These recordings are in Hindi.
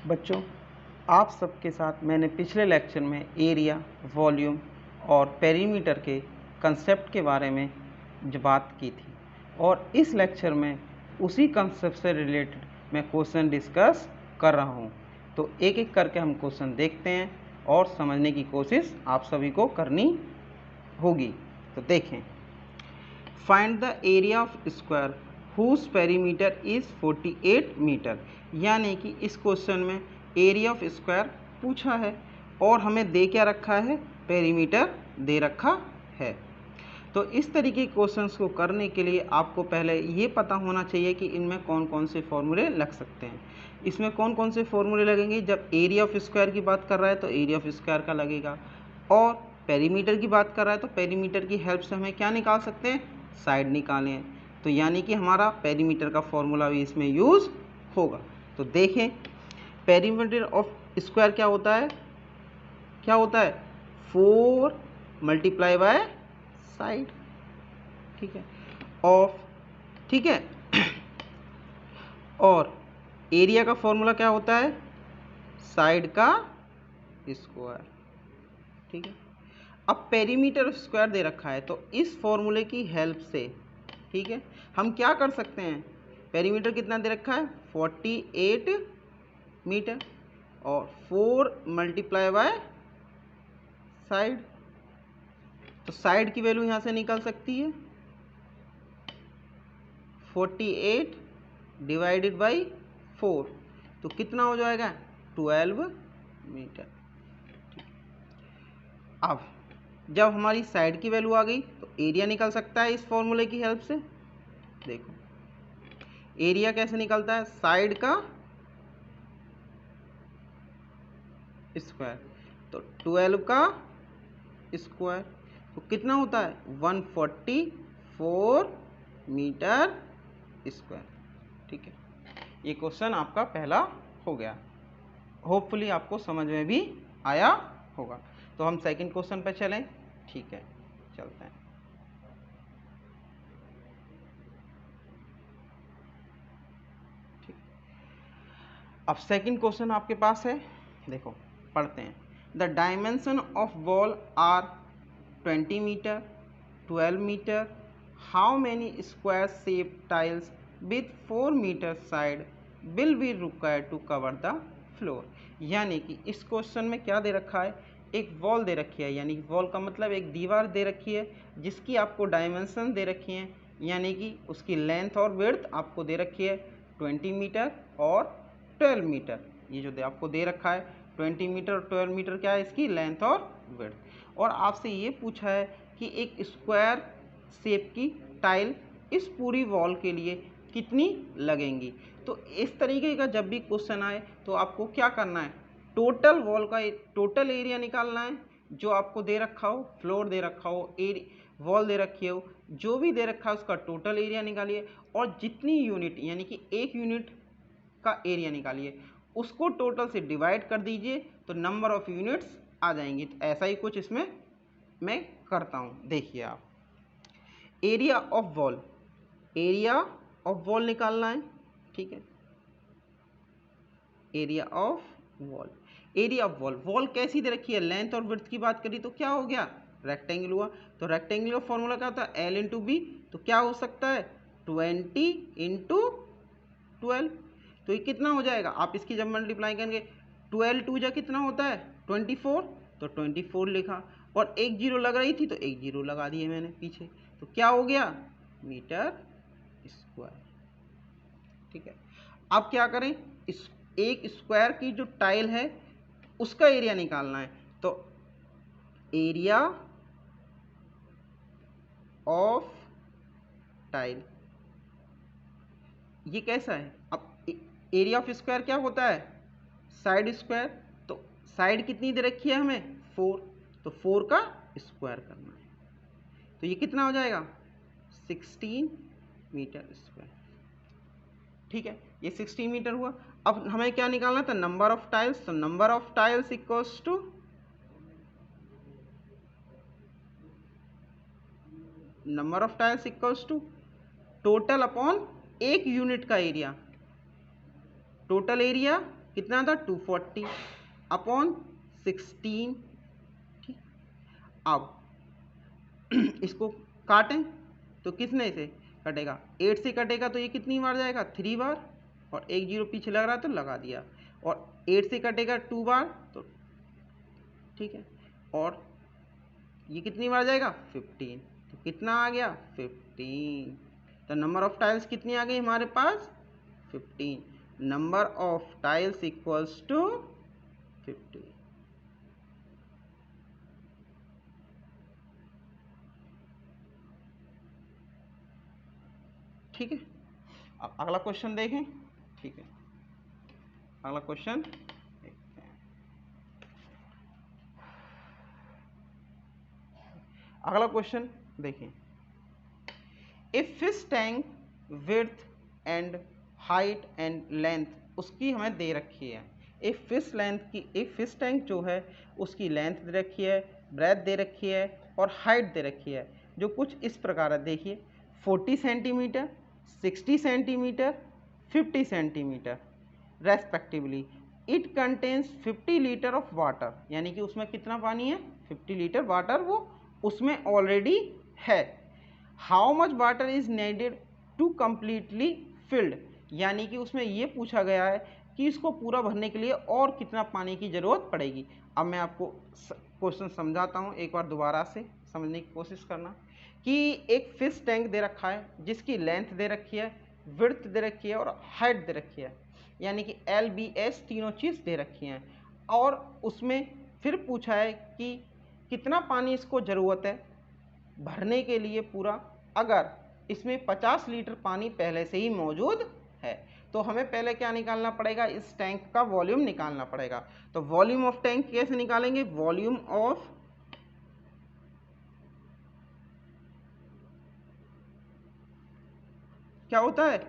बच्चों, आप सबके साथ मैंने पिछले लेक्चर में एरिया, वॉल्यूम और पेरीमीटर के कंसेप्ट के बारे में जो बात की थी, और इस लेक्चर में उसी कंसेप्ट से रिलेटेड मैं क्वेश्चन डिस्कस कर रहा हूँ। तो एक एक करके हम क्वेश्चन देखते हैं और समझने की कोशिश आप सभी को करनी होगी। तो देखें, find the area of square whose perimeter is 48 metre. यानी कि इस क्वेश्चन में एरिया ऑफ स्क्वायर पूछा है और हमें दे क्या रखा है, पेरीमीटर दे रखा है। तो इस तरीके के क्वेश्चंस को करने के लिए आपको पहले ये पता होना चाहिए कि इनमें कौन कौन से फॉर्मूले लग सकते हैं। इसमें कौन कौन से फॉर्मूले लगेंगे, जब एरिया ऑफ स्क्वायर की बात कर रहा है तो एरिया ऑफ स्क्वायर का लगेगा, और पेरीमीटर की बात कर रहा है तो पेरीमीटर की हेल्प से हमें क्या निकाल सकते हैं, साइड निकालें हैं। तो यानी कि हमारा पेरीमीटर का फॉर्मूला भी इसमें यूज़ होगा। तो देखें, पेरीमीटर ऑफ स्क्वायर क्या होता है, 4 मल्टीप्लाई बाय साइड, ठीक है, ऑफ, ठीक है। और एरिया का फॉर्मूला क्या होता है, साइड का स्क्वायर, ठीक है। अब पेरीमीटर स्क्वायर दे रखा है तो इस फॉर्मूले की हेल्प से, ठीक है, हम क्या कर सकते हैं, पेरीमीटर कितना दे रखा है, 48 मीटर, और 4 मल्टीप्लाई बाय साइड, तो साइड की वैल्यू यहाँ से निकल सकती है 48 डिवाइडेड बाई 4, तो कितना हो जाएगा, 12 मीटर। अब जब हमारी साइड की वैल्यू आ गई तो एरिया निकल सकता है इस फॉर्मूले की हेल्प से। देखो एरिया कैसे निकलता है, साइड का स्क्वायर, तो 12 का स्क्वायर, तो कितना होता है, 144 मीटर स्क्वायर, ठीक है। ये क्वेश्चन आपका पहला हो गया, होपफुली आपको समझ में भी आया होगा। तो हम सेकंड क्वेश्चन पर चलें, ठीक है, चलते हैं। ठीक, अब सेकंड क्वेश्चन आपके पास है, देखो पढ़ते हैं। The dimension of wall are 20 metre, 12 metre, how many square shape tiles with 4 metre side will be required to cover the floor. यानी कि इस क्वेश्चन में क्या दे रखा है, एक वॉल दे रखी है, यानी वॉल का मतलब एक दीवार दे रखी है जिसकी आपको डायमेंशन दे रखी है, यानी कि उसकी लेंथ और विड्थ आपको दे रखी है 20 मीटर और 12 मीटर। ये जो आपको दे रखा है 20 मीटर और 12 मीटर क्या है, इसकी लेंथ और विड्थ। और आपसे ये पूछा है कि एक स्क्वायर शेप की टाइल इस पूरी वॉल के लिए कितनी लगेंगी। तो इस तरीके का जब भी क्वेश्चन आए तो आपको क्या करना है, टोटल वॉल का टोटल एरिया निकालना है, जो आपको दे रखा हो, फ्लोर दे रखा हो, वॉल दे रखी हो, जो भी दे रखा है उसका टोटल एरिया निकालिए, और जितनी यूनिट यानी कि एक यूनिट का एरिया निकालिए, उसको टोटल से डिवाइड कर दीजिए तो नंबर ऑफ यूनिट्स आ जाएंगी। तो ऐसा ही कुछ इसमें मैं करता हूँ। देखिए आप, area of wall, area of wall निकालना है, ठीक है, area of wall, area of wall, wall कैसी दे रखी है, लेंथ और विड्थ की बात करी तो क्या हो गया, रेक्टेंगल हुआ। तो रेक्टेंगल का फॉर्मूला क्या होता है, एल इंटू बी, तो क्या हो सकता है 20 इंटू 12, तो ये कितना हो जाएगा, आप इसकी जब मल्टीप्लाई करेंगे 12 टू जा कितना होता है 24, तो 24 लिखा, और एक जीरो लग रही थी तो एक जीरो लगा दिए मैंने पीछे, तो क्या हो गया, मीटर स्क्वायर, ठीक है। अब क्या करें, इस एक स्क्वायर की जो टाइल है उसका एरिया निकालना है, तो एरिया ऑफ टाइल ये कैसा है, अब एरिया ऑफ स्क्वायर क्या होता है, साइड स्क्वायर, तो साइड कितनी दे रखी है हमें 4, तो 4 का स्क्वायर करना है, तो ये कितना हो जाएगा 16 मीटर स्क्वायर, ठीक है, ये 16 मीटर हुआ। अब हमें क्या निकालना था, नंबर ऑफ टाइल्स, तो number of tiles equals to number of tiles equals to total upon एक यूनिट का एरिया, टोटल एरिया कितना था 240 अपॉन 16। ठीक, अब इसको काटें तो कितने से कटेगा, 8 से कटेगा तो ये कितनी बार जाएगा 3 बार, और एक जीरो पीछे लग रहा है तो लगा दिया, और 8 से कटेगा 2 बार तो ठीक है, और ये कितनी बार जाएगा 15, तो कितना आ गया 15। तो नंबर ऑफ टाइल्स कितनी आ गई हमारे पास 15, number of tiles equals to 50। ठीक है, अब अगला क्वेश्चन देखें। ठीक है, अगला क्वेश्चन देखते हैं। अगला क्वेश्चन देखिए, a fish tank width and height and length उसकी हमें दे रखी है। एक फिश टैंक जो है उसकी लेंथ दे रखी है, ब्रेथ दे रखी है और हाइट दे रखी है, जो कुछ इस प्रकार है। देखिए 40 centimetre, 60 centimetre, 50 centimetre respectively. It contains 50 litre of water, यानी कि उसमें कितना पानी है 50 लीटर वाटर वो उसमें ऑलरेडी है। How much water is needed to completely filled, यानी कि उसमें ये पूछा गया है कि इसको पूरा भरने के लिए और कितना पानी की ज़रूरत पड़ेगी। अब मैं आपको क्वेश्चन समझाता हूँ, एक बार दोबारा से समझने की कोशिश करना। कि एक फिश टैंक दे रखा है जिसकी लेंथ दे रखी है, विड्थ दे रखी है और हाइट दे रखी है, यानी कि LBS तीनों चीज़ दे रखी हैं, और उसमें फिर पूछा है कि कितना पानी इसको ज़रूरत है भरने के लिए पूरा, अगर इसमें 50 लीटर पानी पहले से ही मौजूद है। तो हमें पहले क्या निकालना पड़ेगा, इस टैंक का वॉल्यूम निकालना पड़ेगा। तो वॉल्यूम ऑफ टैंक कैसे निकालेंगे, वॉल्यूम ऑफ क्या होता है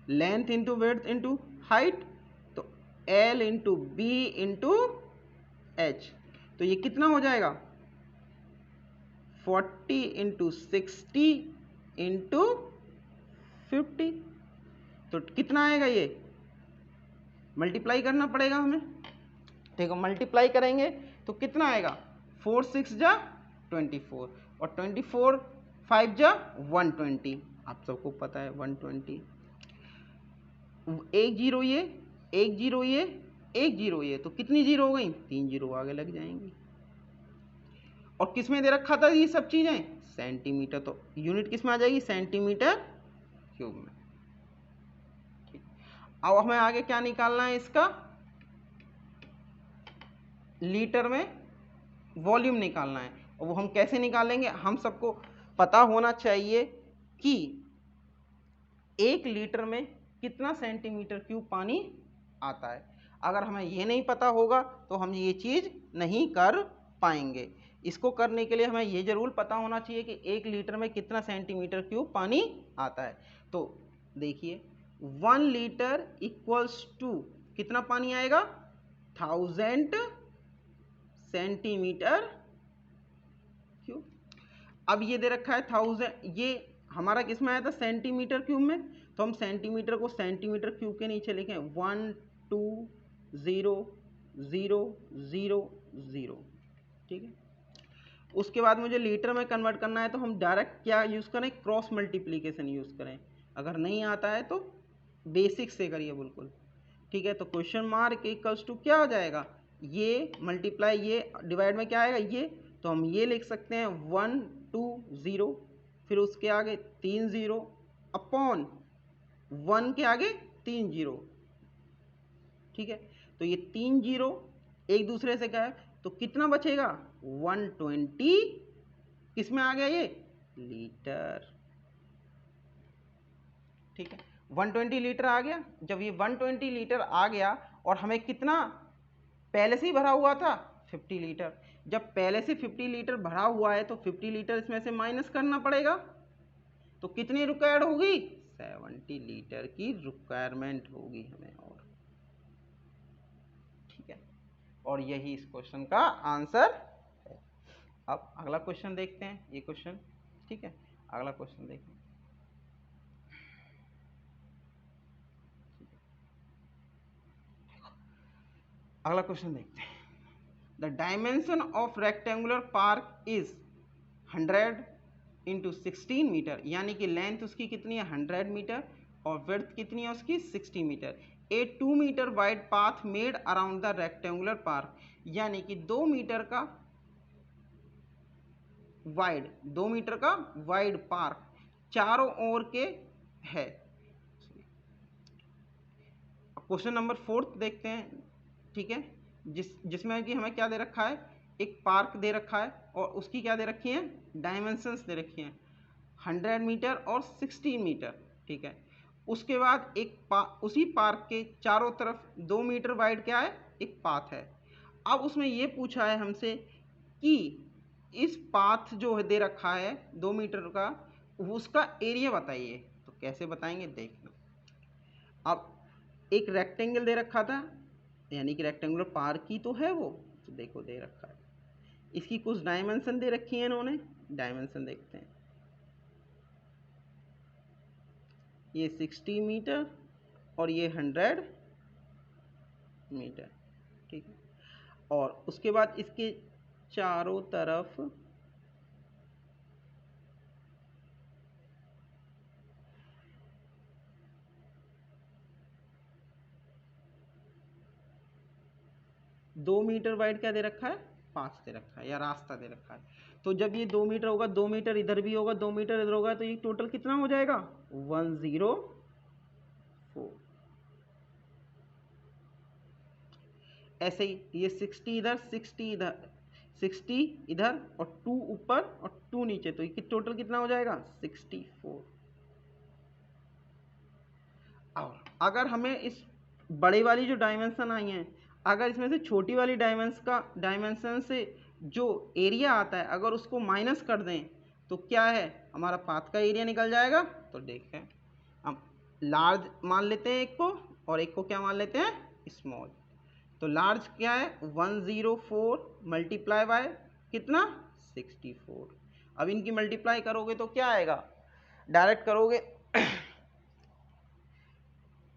length into width into height, तो L into B into H, तो ये कितना हो जाएगा 40 इंटू 60 इंटू 50, तो कितना आएगा, ये मल्टीप्लाई करना पड़ेगा हमें। देखो मल्टीप्लाई करेंगे तो कितना आएगा, 4 6 जा 24 और 24 5 जा 120, आप सबको पता है 120। एक जीरो ये, एक जीरो ये, एक जीरो ये, तो कितनी जीरो हो गई, 3 जीरो आगे लग जाएंगी। और किस में दे रखा था ये सब चीजें, सेंटीमीटर, तो यूनिट किस में आ जाएगी, सेंटीमीटर क्यूब में। ठीक, अब हमें आगे क्या निकालना है, इसका लीटर में वॉल्यूम निकालना है। और वो हम कैसे निकालेंगे, हम सबको पता होना चाहिए कि 1 लीटर में कितना सेंटीमीटर क्यूब पानी आता है। अगर हमें ये नहीं पता होगा तो हम ये चीज़ नहीं कर पाएंगे। इसको करने के लिए हमें ये ज़रूर पता होना चाहिए कि 1 लीटर में कितना सेंटीमीटर क्यूब पानी आता है। तो देखिए 1 लीटर इक्वल्स टू कितना पानी आएगा, 1000 सेंटीमीटर क्यूब। अब ये दे रखा है 1000, ये हमारा किस में आया था, सेंटीमीटर क्यूब में, तो हम सेंटीमीटर को सेंटीमीटर क्यूब के नीचे लिखें 1 2 0 0 0 0। ठीक है, उसके बाद मुझे लीटर में कन्वर्ट करना है, तो हम डायरेक्ट क्या यूज़ करें, क्रॉस मल्टीप्लीकेशन यूज़ करें। अगर नहीं आता है तो बेसिक से करिए बिल्कुल। ठीक है, तो क्वेश्चन मार्क इक्वल्स टू क्या हो जाएगा, ये मल्टीप्लाई ये डिवाइड में क्या आएगा ये, तो हम ये लिख सकते हैं 1 2 0, फिर उसके आगे 3 0 अपॉन 1 के आगे 3 0। ठीक है, तो ये 3 0 एक दूसरे से क्या है, तो कितना बचेगा 120, किस में आ गया ये, लीटर। ठीक है, 120 लीटर आ गया। जब ये 120 लीटर आ गया और हमें कितना पहले से ही भरा हुआ था 50 लीटर, जब पहले से 50 लीटर भरा हुआ है तो 50 लीटर इसमें से माइनस करना पड़ेगा, तो कितनी रिक्वायर्ड होगी, 70 लीटर की रिक्वायरमेंट होगी हमें। और ठीक है, और यही इस क्वेश्चन का आंसर है। अब अगला क्वेश्चन देखते हैं, ये क्वेश्चन। ठीक है, अगला क्वेश्चन देखते हैं। अगला क्वेश्चन देखते हैं। The dimension of rectangular park is 100 into 16 meter, यानी कि लेंथ उसकी कितनी है 100 मीटर और विड्थ कितनी है उसकी 60 meter. A 2 meter wide path made around the rectangular park, यानी कि 2 मीटर का वाइड पार्क चारों ओर के है। क्वेश्चन नंबर 4 देखते हैं, ठीक है, जिसमें कि हमें क्या दे रखा है, एक पार्क दे रखा है और उसकी क्या दे रखी है, डायमेंशंस दे रखी हैं 100 मीटर और 60 मीटर, ठीक है। उसके बाद उसी पार्क के चारों तरफ 2 मीटर वाइड क्या है, एक पाथ है। अब उसमें ये पूछा है हमसे कि इस पाथ जो दे रखा है 2 मीटर का, उसका एरिया बताइए। तो कैसे बताएंगे देखना। अब एक रेक्टेंगल दे रखा था, यानी कि रेक्टेंगुलर पार्क ही तो है वो, तो देखो दे रखा है, इसकी कुछ डायमेंशन दे रखी है इन्होंने, डायमेंशन देखते हैं। ये 60 मीटर और ये 100 मीटर, ठीक है। और उसके बाद इसके चारों तरफ दो मीटर वाइड क्या दे रखा है, पाथ दे रखा है या रास्ता दे रखा है। तो जब ये 2 मीटर होगा, 2 मीटर इधर भी होगा, 2 मीटर इधर होगा, तो ये टोटल कितना हो जाएगा 104। ऐसे ही ये 60 इधर, 60 इधर, 60 इधर और 2 ऊपर और 2 नीचे, तो ये टोटल कितना हो जाएगा 64। और अगर हमें इस बड़े वाली जो डायमेंशन आई हैं, अगर इसमें से छोटी वाली डायमेंशन से जो एरिया आता है अगर उसको माइनस कर दें तो क्या है, हमारा पाथ का एरिया निकल जाएगा। तो देखें, हम लार्ज मान लेते हैं एक को और एक को क्या मान लेते हैं, स्मॉल। तो लार्ज क्या है 104 मल्टीप्लाई बाय कितना 64। अब इनकी मल्टीप्लाई करोगे तो क्या आएगा, डायरेक्ट करोगे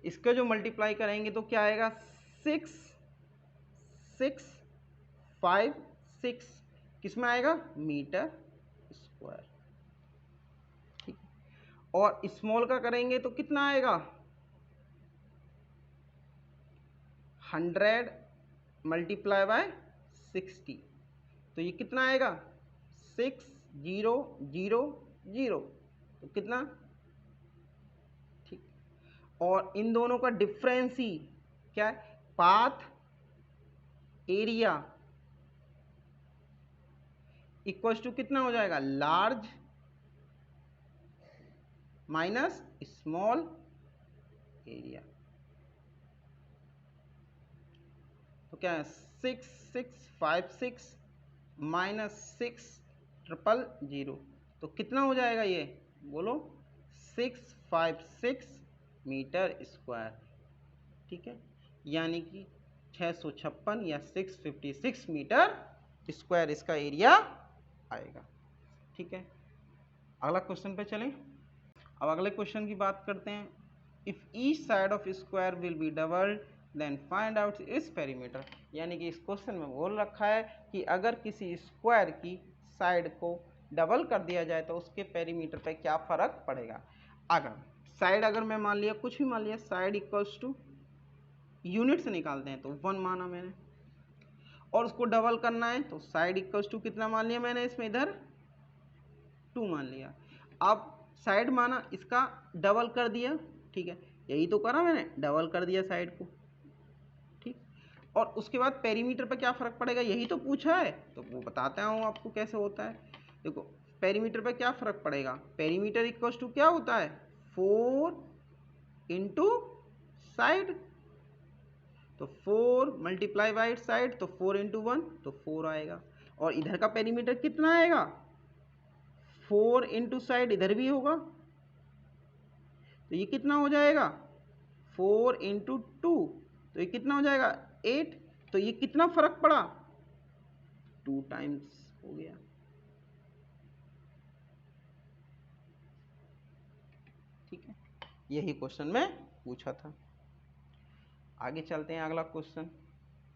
इसका जो मल्टीप्लाई करेंगे तो क्या आएगा 6656 किस में आएगा, मीटर स्क्वायर, ठीक। और स्मॉल का करेंगे तो कितना आएगा 100 मल्टीप्लाई बाय 60, तो ये कितना आएगा 6000, तो कितना, ठीक। और इन दोनों का डिफरेंस ही क्या है, पाथ एरिया इक्वल टू कितना हो जाएगा, लार्ज माइनस स्मॉल एरिया। तो क्या है 6656 माइनस 6000, तो कितना हो जाएगा ये बोलो 656 मीटर स्क्वायर, ठीक है। यानी कि 656 या 656 मीटर स्क्वायर इसका एरिया आएगा, ठीक है। अगला क्वेश्चन पे चलें। अब अगले क्वेश्चन की बात करते हैं। If each side of square will be doubled then find out इस पेरीमीटर, यानी कि इस क्वेश्चन में बोल रखा है कि अगर किसी स्क्वायर की साइड को डबल कर दिया जाए तो उसके पेरीमीटर पे क्या फ़र्क पड़ेगा। अगर साइड अगर मैं मान लिया कुछ भी मान लिया, साइड इक्वल्स टू यूनिट से निकालते हैं तो 1 माना मैंने, और उसको डबल करना है तो साइड इक्वल्स टू कितना मान लिया मैंने, इसमें इधर 2 मान लिया। अब साइड माना, इसका डबल कर दिया, ठीक है, यही तो करा मैंने, डबल कर दिया साइड को, ठीक। और उसके बाद पेरीमीटर पर क्या फ़र्क पड़ेगा यही तो पूछा है, तो वो बताता हूँ आपको कैसे होता है। देखो पेरीमीटर पर क्या फ़र्क पड़ेगा, पेरीमीटर इक्वल्स टू क्या होता है 4 इंटू साइड, तो 4 मल्टीप्लाई बाई साइड, तो 4 इंटू 1 तो 4 आएगा। और इधर का पेरीमीटर कितना आएगा 4 इंटू साइड, इधर भी होगा, तो ये कितना हो जाएगा 4 इंटू 2, तो ये कितना हो जाएगा 8, तो ये कितना फर्क पड़ा 2 टाइम्स हो गया, ठीक है। यही क्वेश्चन में पूछा था। आगे चलते हैं अगला क्वेश्चन।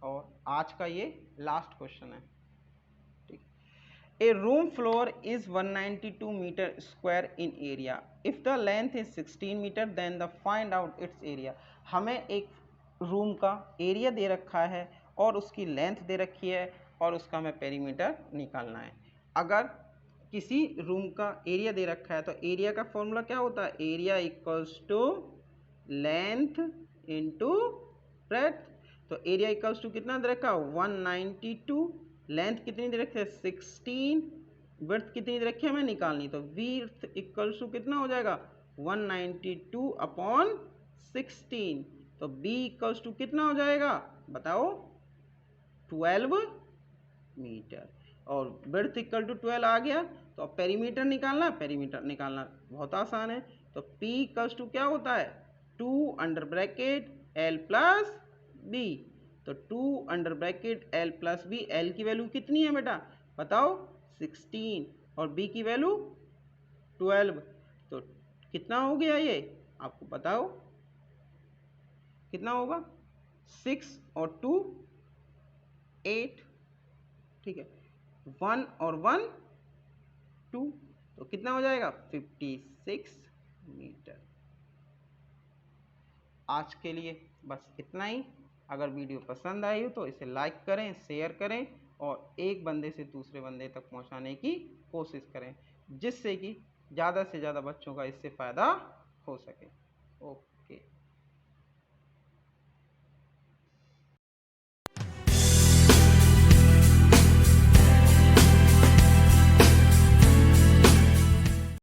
और आज का ये लास्ट क्वेश्चन है। ठीक, a room floor is 192 metre square in area, if the length is 16 metre then the find out its area. हमें एक रूम का एरिया दे रखा है और उसकी लेंथ दे रखी है और उसका हमें पेरीमीटर निकालना है। अगर किसी रूम का एरिया दे रखा है तो एरिया का फॉर्मूला क्या होता है, area equals to length into breadth. तो एरिया इक्वल्स टू कितना दे रखा है 192, लेंथ कितनी दे रखी है 16, ब्रेड्थ कितनी दे रखी है हमें निकालनी, तो विड्थ इक्वल्स टू कितना हो जाएगा 192 अपॉन 16। तो बी इक्वल्स टू कितना हो जाएगा बताओ 12 मीटर, और ब्रेड्थ इक्वल टू 12 आ गया। तो अब पेरीमीटर निकालना, पेरीमीटर निकालना बहुत आसान है। तो P इक्वल्स टू क्या होता है 2 under bracket L plus B. तो 2 under bracket L plus B, L की वैल्यू कितनी है बेटा बताओ 16 और B की वैल्यू 12। तो कितना हो गया ये आपको बताओ कितना होगा 6 और 2 8, ठीक है 1 और 1 2, तो कितना हो जाएगा 56 मीटर। आज के लिए बस इतना ही। अगर वीडियो पसंद आई हो तो इसे लाइक करें, शेयर करें और एक बंदे से दूसरे बंदे तक पहुंचाने की कोशिश करें, जिससे कि ज़्यादा से ज़्यादा बच्चों का इससे फ़ायदा हो सके। ओके।